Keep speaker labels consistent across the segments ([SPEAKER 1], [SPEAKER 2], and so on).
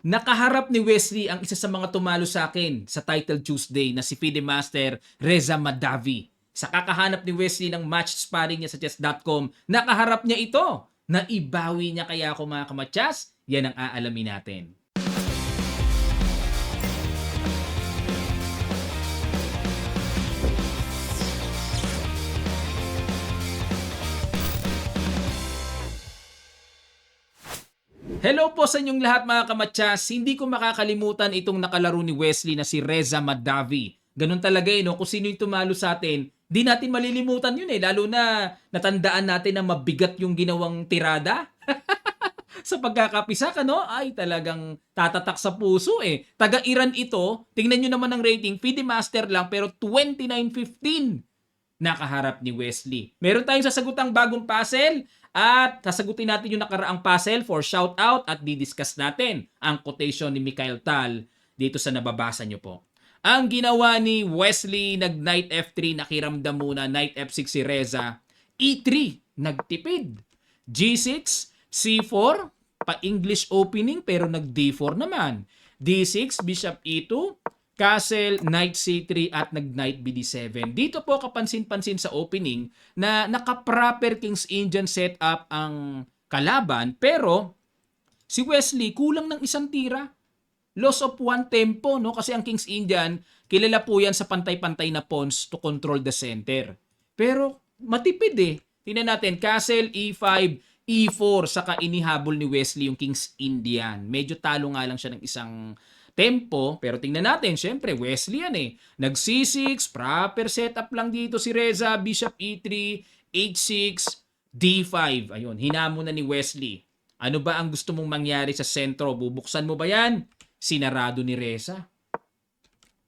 [SPEAKER 1] Nakaharap ni Wesley ang isa sa mga tumalo sa akin sa Title Tuesday na si FIDE Master Reza Madavi. Sa kakahanap ni Wesley ng match sparring niya sa chess.com, nakaharap niya ito. Naibawi niya kaya ako mga kamatsas? Yan ang aalamin natin. Hello po sa inyong lahat mga kamatsas. Hindi ko makakalimutan itong nakalaro ni Wesley na si Reza Madavi. Ganun talaga no? Kung sino yung tumalo sa atin, di natin malilimutan yun Lalo na natandaan natin na mabigat yung ginawang tirada. Sa pagkakapisak, ay talagang tatatak sa puso Taga-Iran ito, tingnan nyo naman ang rating, FIDE Master lang pero 29-15 nakaharap ni Wesley. Meron tayong sasagutang bagong puzzle at sasagutin natin yung nakaraang puzzle for shoutout at didiscuss natin ang quotation ni Mikhail Tal dito sa nababasa nyo po. Ang ginawa ni Wesley, nag-knight F3, nakiramdam muna, knight F6 si Reza, E3, nagtipid, G6, C4, pa-English opening pero nag-D4 naman, D6, Bishop E2, Castle, Knight C3 at nag-Knight BD7. Dito po kapansin-pansin sa opening na naka-proper King's Indian setup ang kalaban pero si Wesley kulang ng isang tira. Loss of one tempo kasi ang King's Indian kilala po yan sa pantay-pantay na pawns to control the center. Pero matipid Tingnan natin Castle E5, E4 saka inihabol ni Wesley yung King's Indian. Medyo talo nga lang siya ng isang tempo, pero tingnan natin, syempre, Wesley yan Nag-C6, proper setup lang dito si Reza, Bishop E3, H6, D5. Ayun, hinamon na ni Wesley. Ano ba ang gusto mong mangyari sa sentro? Bubuksan mo ba yan? Sinarado ni Reza.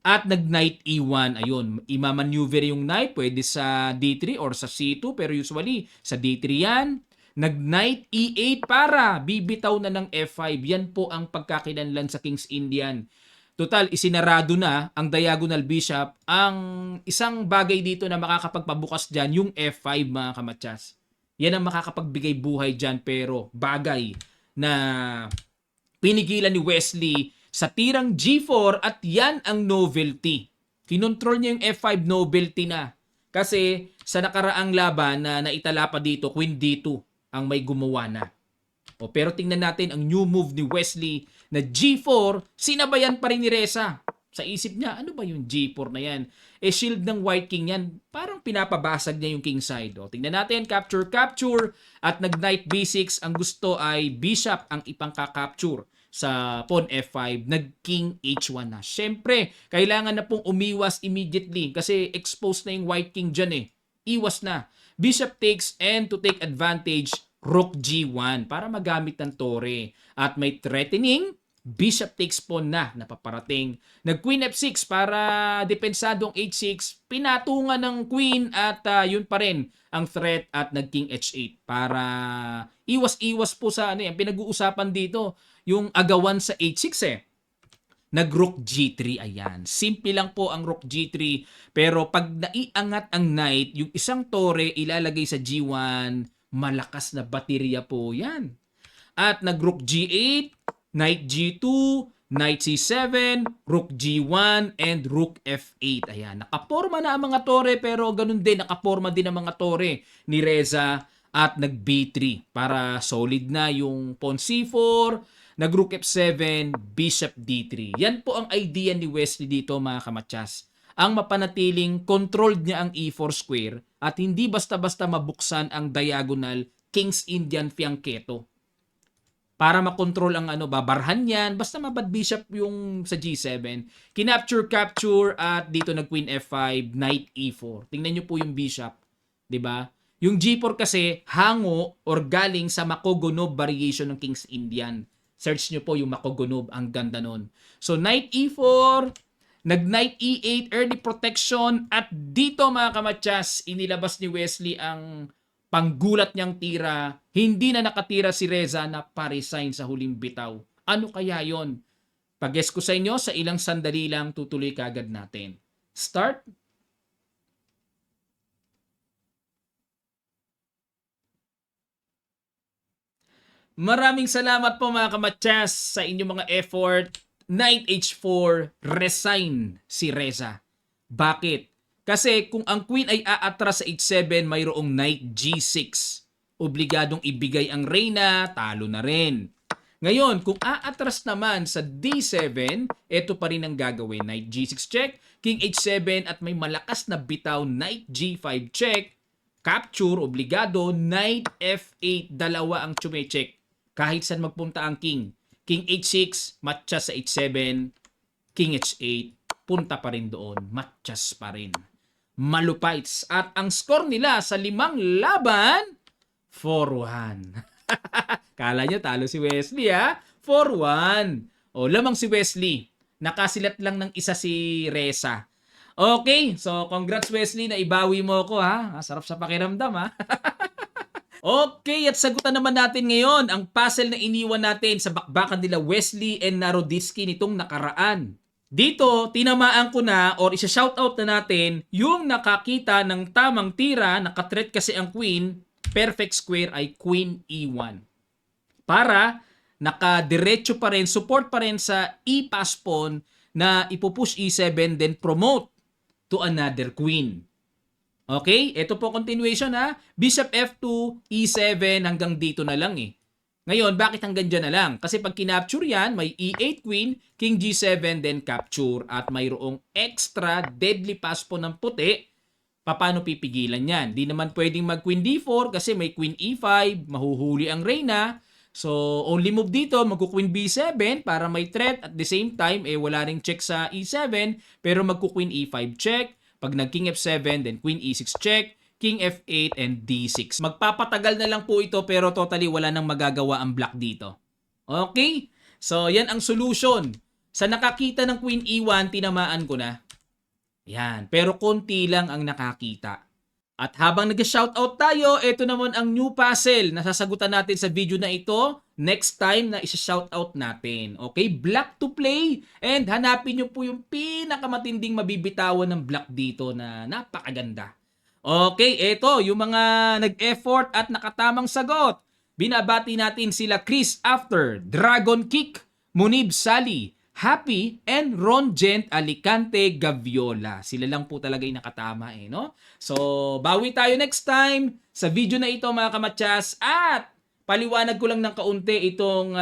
[SPEAKER 1] At nag-knight E1. Ayun, imamaneuver yung knight, pwede sa D3 or sa C2, pero usually sa D3 yan. Nag-knight E8 para bibitaw na ng F5. Yan po ang pagkakilanlan sa King's Indian. Total, isinarado na ang diagonal bishop. Ang isang bagay dito na makakapagpabukas dyan, yung F5 mga kamatsas. Yan ang makakapagbigay buhay dyan pero bagay na pinigilan ni Wesley sa tirang G4 at yan ang novelty. Kinontrol niya yung F5 novelty na. Kasi sa nakaraang laban na naitala pa dito, Queen D2 ang may gumawa na. Pero tingnan natin ang new move ni Wesley na G4, sinabayan pa rin ni Reza. Sa isip niya, ano ba yung G4 na yan? Shield ng White King yan. Parang pinapabasag niya yung king side. Tingnan natin, capture, at nag-knight B6. Ang gusto ay bishop ang ipangka-capture sa pawn F5. Nag-king H1 na. Siyempre, kailangan na pong umiwas immediately kasi exposed na yung White King dyan Iwas na. Bishop takes and to take advantage, Rook G1 para magamit ng tore. At may threatening, Bishop takes pawn na napaparating. Nag-Queen F6 para depensadong H6. Pinatungan ng Queen at yun pa rin ang threat at nag-King H8 para iwas-iwas po sa yung pinag-uusapan dito. Yung agawan sa H6 Nag-Rook G3, ayan. Simple lang po ang Rook G3. Pero pag naiangat ang knight, yung isang tore ilalagay sa G1, malakas na baterya po yan. At nag-Rook G8, Knight G2, Knight C7, Rook G1, and Rook F8. Ayan, nakaporma na ang mga tore pero ganun din, nakaporma din ang mga tore ni Reza at nag-B3 para solid na yung pawn C4, nag-Rook F7, Bishop D3. Yan po ang idea ni Wesley dito mga kamatsas. Ang mapanatiling controlled niya ang E4 square at hindi basta-basta mabuksan ang diagonal King's Indian fianchetto. Para makontrol ang babarhan yan, basta mabad bishop yung sa G7. Kinapture at dito nag Queen F5, Knight E4. Tingnan niyo po yung bishop, 'di ba? Yung G4 kasi hango or galing sa Makogonov variation ng King's Indian. Search nyo po yung Makogonov, ang ganda nun. So Knight E4, nag-Knight E8, early protection, at dito mga kamatsas, inilabas ni Wesley ang panggulat niyang tira. Hindi na nakatira si Reza na pa-resign sa huling bitaw. Ano kaya yon? Pag-guess ko sa inyo, sa ilang sandali lang tutuloy kagad natin. Start. Maraming salamat po mga kamatyas sa inyong mga effort. Knight H4, resign si Reza. Bakit? Kasi kung ang queen ay aatras sa H7, mayroong knight G6. Obligadong ibigay ang reyna, talo na rin. Ngayon, kung aatras naman sa D7, ito pa rin ang gagawin. Knight G6 check, King H7 at may malakas na bitaw, Knight G5 check, capture, obligado, Knight F8, dalawa ang chume-check. Kahit saan magpunta ang King. King H6, matchas sa H7, King H8, punta pa rin doon, matchas pa rin. Malupites. At ang score nila sa 5 laban, 4-1. Kala nyo talo si Wesley ha? 4-1. O, lamang si Wesley. Nakasilat lang ng isa si Reza. Okay, so congrats Wesley na ibawi mo ko ha. Sarap sa pakiramdam ha. Okay, at sagutan naman natin ngayon ang puzzle na iniwan natin sa bakbakan nila Wesley and Naroditsky nitong nakaraan. Dito, tinamaan ko na or isa-shoutout na natin yung nakakita ng tamang tira, nakatreat kasi ang queen, perfect square ay Queen E1. Para nakadiretso pa rin, support pa rin sa E-pass pawn na ipupush E7 then promote to another queen. Okay? Ito po continuation ha. Bishop F2, E7 hanggang dito na lang eh. Ngayon, bakit hanggang dyan na lang? Kasi pag kinapture yan, may E8 queen, King G7, then capture. At mayroong extra deadly pass po ng puti. Paano pipigilan yan? Di naman pwedeng mag Queen D4 kasi may Queen E5, mahuhuli ang reyna. So, only move dito, magku-Queen B7 para may threat. At the same time, wala ring check sa E7, pero magku-Queen E5 check. Pag nag-King F7, then Queen E6 check, King F8, and D6. Magpapatagal na lang po ito pero totally wala nang magagawa ang black dito. Okay? So, yan ang solution. Sa nakakita ng Queen E1, tinamaan ko na. Yan. Pero konti lang ang nakakita. At habang nag-shoutout tayo, ito naman ang new puzzle na sasagutan natin sa video na ito. Next time na isa-shoutout natin. Okay? Black to play. And hanapin nyo po yung pinakamatinding mabibitawan ng black dito na napakaganda. Okay, ito yung mga nag-effort at nakatamang sagot. Binabati natin sila Chris After, Dragon Kick, Munib Sally, Happy, and Ron Gent Alicante Gaviola. Sila lang po talaga yung nakatama no? So, bawi tayo next time sa video na ito mga kamatyas. At paliwanag ko lang ng kaunti itong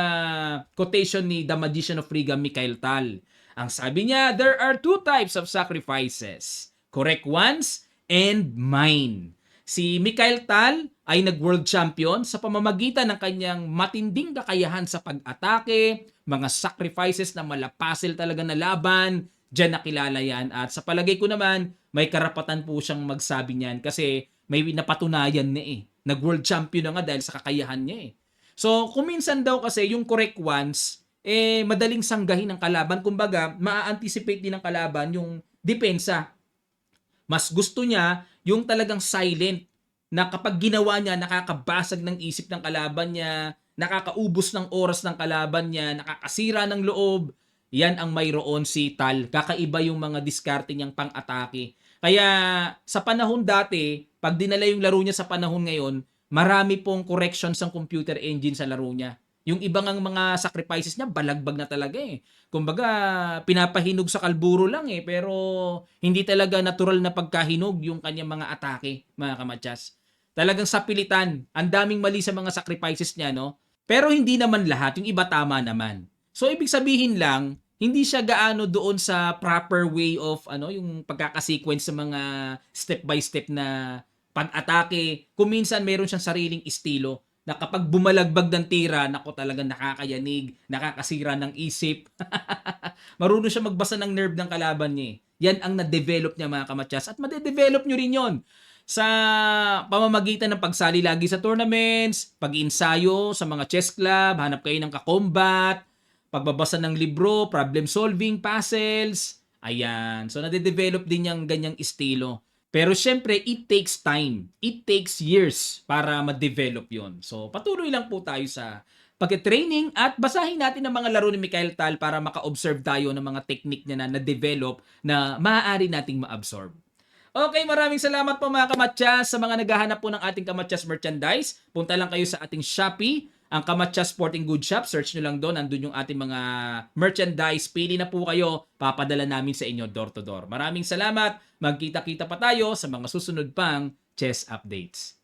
[SPEAKER 1] quotation ni The Magician of Riga, Mikhail Tal. Ang sabi niya, there are two types of sacrifices. Correct ones and mine. Si Mikhail Tal ay nag-world champion sa pamamagitan ng kanyang matinding kakayahan sa pag-atake, mga sacrifices na malapasil talaga na laban, diyan nakilala yan. At sa palagay ko naman, may karapatan po siyang magsabi niyan kasi may napatunayan na Nag-world champion na nga dahil sa kakayahan niya So, kuminsan daw kasi yung correct ones, madaling sanggahin ng kalaban. Kumbaga, maa-anticipate din ng kalaban yung depensa. Mas gusto niya yung talagang silent na kapag ginawa niya, nakakabasag ng isip ng kalaban niya, nakakaubos ng oras ng kalaban niya, nakakasira ng loob. Yan ang mayroon si Tal. Kakaiba yung mga diskarte niyang pang-atake. Kaya sa panahon dati, pag dinala yung laro niya sa panahon ngayon, marami pong corrections ng computer engine sa laro niya. Yung ibang ang mga sacrifices niya, balagbag na talaga Kumbaga, pinapahinog sa kalburo lang pero hindi talaga natural na pagkahinog yung kanyang mga atake, mga kamatyas. Talagang sapilitan. Ang daming mali sa mga sacrifices niya, no? Pero hindi naman lahat. Yung iba tama naman. So, ibig sabihin lang, hindi siya gaano doon sa proper way of yung pagkakasequence sa mga step by step na pag-atake. Kung minsan meron siyang sariling estilo na kapag bumalagbag ng tira, nako talagang nakakayanig, nakakasira ng isip. Marunong siya magbasa ng nerve ng kalaban niya. Yan ang na-develop niya mga kamatyas at madedevelop nyo rin yon sa pamamagitan ng pagsali lagi sa tournaments, pag-iinsayo sa mga chess club, hanap kayo ng kakombat, pagbabasa ng libro, problem solving, puzzles. Ayan. So, nade-develop din yung ganyang estilo. Pero syempre, it takes time. It takes years para ma-develop yon. So, patuloy lang po tayo sa pag-training at basahin natin ang mga laro ni Mikhail Tal para maka-observe tayo ng mga technique niya na na-develop na maaari nating ma-absorb. Okay, maraming salamat po mga kamatyas sa mga naghahanap po ng ating kamatyas merchandise. Punta lang kayo sa ating Shopee ang Kamatcha Sporting Goods Shop. Search nyo lang doon. Andun yung ating mga merchandise. Pili na po kayo. Papadala namin sa inyo door to door. Maraming salamat. Magkita-kita pa tayo sa mga susunod pang chess updates.